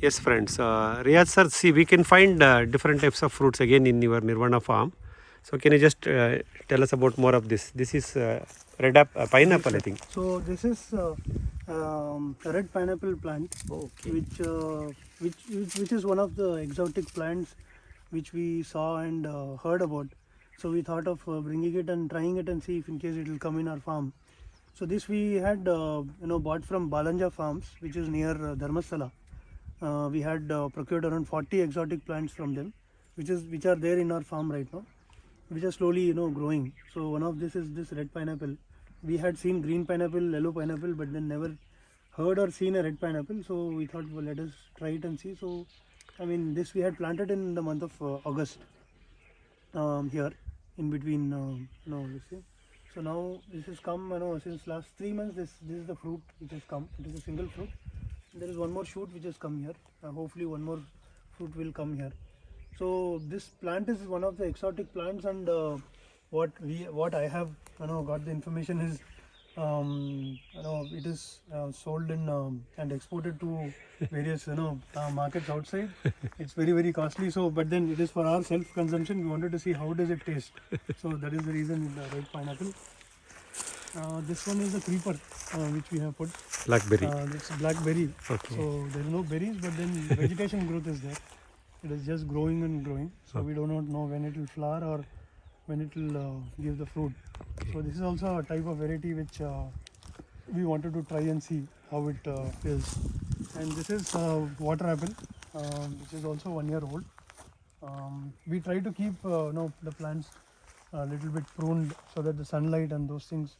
Yes, friends. Riyaz sir, see, we can find different types of fruits again in your Nirvana farm. So, can you just tell us about more of this? This is pineapple, I think. So this is a red pineapple plant, Okay. which is one of the exotic plants which we saw and heard about. So we thought of bringing it and trying it and see if in case it will come in our farm. So this we had bought from Balanja Farms, which is near Dharmasthala. We had procured around 40 exotic plants from them, which are there in our farm right now, which are slowly growing. So one of this is this red pineapple. We had seen green pineapple, yellow pineapple, but then never heard or seen a red pineapple. So we thought, well, let us try it and see. So I mean, this we had planted in the month of August here in between this thing. So now this has come since last 3 months. This is the fruit which has come. It is a single fruit. There is one more shoot which has come here. Hopefully one more fruit will come here. So this plant is one of the exotic plants, and what I have got the information is it is sold in and exported to various markets outside. It's very, very costly. So but then it is for our self consumption. We wanted to see how does it taste. So that is the reason in the red pineapple. This one is a creeper which we have put. Blackberry. It's blackberry. Okay. So there is no berries, but then vegetation growth is there. It is just growing and growing. So we do not know when it will flower or when it will give the fruit. So this is also a type of variety which we wanted to try and see how it is. And this is water apple, which is also 1 year old. We try to keep the plants a little bit pruned so that the sunlight and those things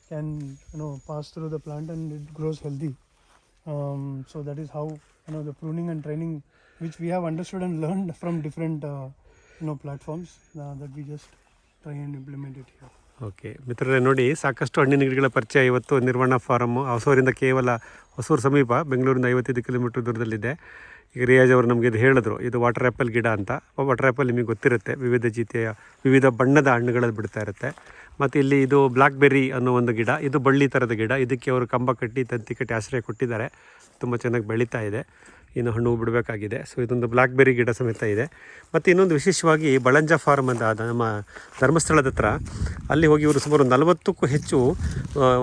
can pass through the plant and it grows healthy. So that is how the pruning and training, which we have understood and learned from different platforms, that we just try and implement it here. Okay ಮಿತ್ರರೇ, ನೋಡಿ, ಸಾಕಷ್ಟು ಹಣ್ಣಿನ ಗಿಡಗಳ ಪರಿಚಯ ಇವತ್ತು ನಿರ್ವಹಣಾ form ಹೊಸೂರಿಂದ ಕೇವಲ ಹೊಸೂರು ಸಮೀಪ, ಬೆಂಗಳೂರಿಂದ 55 ಕಿಲೋಮೀಟರ್ ದೂರದಲ್ಲಿದೆ. ಈಗ ರಿಯಾಜ್ ಅವರು ನಮಗೆ ಇದು ಹೇಳಿದ್ರು, ಇದು ವಾಟರ್ ಆ್ಯಪಲ್ ಗಿಡ ಅಂತ. ವಾಟರ್ ಆ್ಯಪಲ್ ನಿಮಗೆ ಗೊತ್ತಿರುತ್ತೆ, ವಿವಿಧ ಬಣ್ಣದ ಹಣ್ಣುಗಳಲ್ಲಿ ಬಿಡ್ತಾ ಇರುತ್ತೆ. ಮತ್ತು ಇಲ್ಲಿ ಇದು ಬ್ಲ್ಯಾಕ್ಬೆರ್ರಿ ಅನ್ನೋ ಒಂದು ಗಿಡ, ಇದು ಬಳ್ಳಿ ಥರದ ಗಿಡ. ಇದಕ್ಕೆ ಅವರು ಕಂಬ ಕಟ್ಟಿ ತಂತಿ ಕಟ್ಟಿ ಆಶ್ರಯ ಕೊಟ್ಟಿದ್ದಾರೆ. ತುಂಬ ಚೆನ್ನಾಗಿ ಬೆಳೀತಾ ಇದೆ, ಇನ್ನು ಹಣ್ಣು ಬಿಡಬೇಕಾಗಿದೆ. ಸೊ ಇದೊಂದು ಬ್ಲ್ಯಾಕ್ಬೆರ್ರಿ ಗಿಡ ಸಮೇತ ಇದೆ. ಮತ್ತು ಇನ್ನೊಂದು ವಿಶೇಷವಾಗಿ ಬಳಂಜ ಫಾರ್ಮ್ ಅಂತ ನಮ್ಮ ಧರ್ಮಸ್ಥಳದ ಹತ್ರ, ಅಲ್ಲಿ ಹೋಗಿ ಇವರು ಸುಮಾರು 40ಕ್ಕೂ ಹೆಚ್ಚು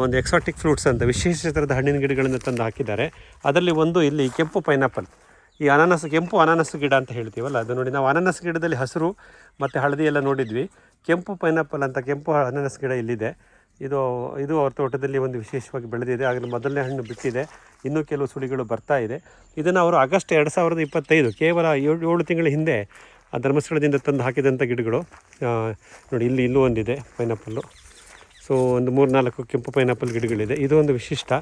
ಒಂದು ಎಕ್ಸಾಟಿಕ್ ಫ್ರೂಟ್ಸ್ ಅಂತ ವಿಶೇಷ ಥರದ ಹಣ್ಣಿನ ಗಿಡಗಳನ್ನು ತಂದು ಹಾಕಿದ್ದಾರೆ. ಅದರಲ್ಲಿ ಒಂದು ಇಲ್ಲಿ ಕೆಂಪು ಪೈನಾಪಲ್, ಈ ಕೆಂಪು ಅನಾನಸ್ ಗಿಡ ಅಂತ ಹೇಳ್ತೀವಲ್ಲ, ಅದು ನೋಡಿ, ನಾವು ಅನಾನಸ್ ಗಿಡದಲ್ಲಿ ಹಸಿರು ಮತ್ತು ಹಳದಿ ಎಲ್ಲ ನೋಡಿದ್ವಿ. ಕೆಂಪು ಪೈನಾಪಲ್ ಅಂತ ಕೆಂಪು ಅನಾನಸ್ ಗಿಡ ಇಲ್ಲಿದೆ. ಇದು ಅವ್ರ ತೋಟದಲ್ಲಿ ಒಂದು ವಿಶೇಷವಾಗಿ ಬೆಳೆದಿದೆ. ಆಗಲೇ ಮೊದಲನೇ ಹಣ್ಣು ಬಿಟ್ಟಿದೆ, ಇನ್ನೂ ಕೆಲವು ಸುಳಿಗಳು ಬರ್ತಾ ಇದೆ. ಇದನ್ನು ಅವರು ಆಗಸ್ಟ್ 2025, ಕೇವಲ 7 ತಿಂಗಳ ಹಿಂದೆ ಆ ಧರ್ಮಸ್ಥಳದಿಂದ ತಂದು ಹಾಕಿದಂಥ ಗಿಡಗಳು. ನೋಡಿ, ಇಲ್ಲೂ ಒಂದಿದೆ ಪೈನಾಪಲ್ಲು. ಸೊ ಒಂದು 3-4 ಕೆಂಪು ಪೈನಾಪಲ್ ಗಿಡಗಳಿದೆ. ಇದು ಒಂದು ವಿಶಿಷ್ಟ.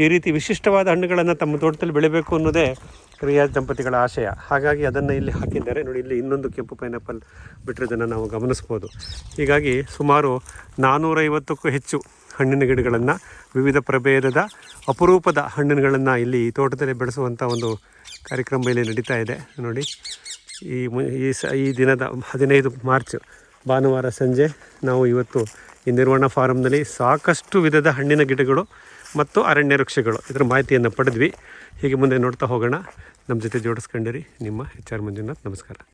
ಈ ರೀತಿ ವಿಶಿಷ್ಟವಾದ ಹಣ್ಣುಗಳನ್ನು ತಮ್ಮ ತೋಟದಲ್ಲಿ ಬೆಳಿಬೇಕು ಅನ್ನೋದೇ ರಿಯಾಜ್ ದಂಪತಿಗಳ ಆಶಯ. ಹಾಗಾಗಿ ಅದನ್ನು ಇಲ್ಲಿ ಹಾಕಿದ್ದಾರೆ. ನೋಡಿ, ಇಲ್ಲಿ ಇನ್ನೊಂದು ಕೆಂಪು ಪೈನಾಪಲ್ ಬಿಟ್ಟಿರೋದನ್ನು ನಾವು ಗಮನಿಸ್ಬೋದು. ಹೀಗಾಗಿ ಸುಮಾರು 450ಕ್ಕೂ ಹೆಚ್ಚು ಹಣ್ಣಿನ ಗಿಡಗಳನ್ನು, ವಿವಿಧ ಪ್ರಭೇದದ ಅಪರೂಪದ ಹಣ್ಣುಗಳನ್ನು ಇಲ್ಲಿ ತೋಟದಲ್ಲಿ ಬೆಳೆಸುವಂಥ ಒಂದು ಕಾರ್ಯಕ್ರಮ ಇಲ್ಲಿ ನಡೀತಾ ಇದೆ. ನೋಡಿ, ಈ ದಿನದ 15 ಮಾರ್ಚ್ ಭಾನುವಾರ ಸಂಜೆ ನಾವು ಇವತ್ತು ಈ ನಿರ್ವಹಣಾ ಫಾರಮ್ನಲ್ಲಿ ಸಾಕಷ್ಟು ವಿಧದ ಹಣ್ಣಿನ ಗಿಡಗಳು ಮತ್ತು ಅರಣ್ಯ ವೃಕ್ಷಗಳು, ಇದರ ಮಾಹಿತಿಯನ್ನು ಪಡೆದ್ವಿ. ಹೀಗೆ ಮುಂದೆ ನೋಡ್ತಾ ಹೋಗೋಣ. ನಮ್ಮ ಜೊತೆ ಜೋಡಿಸ್ಕೊಂಡಿರಿ. ನಿಮ್ಮ HR ಮಂಜುನಾಥ್. ನಮಸ್ಕಾರ.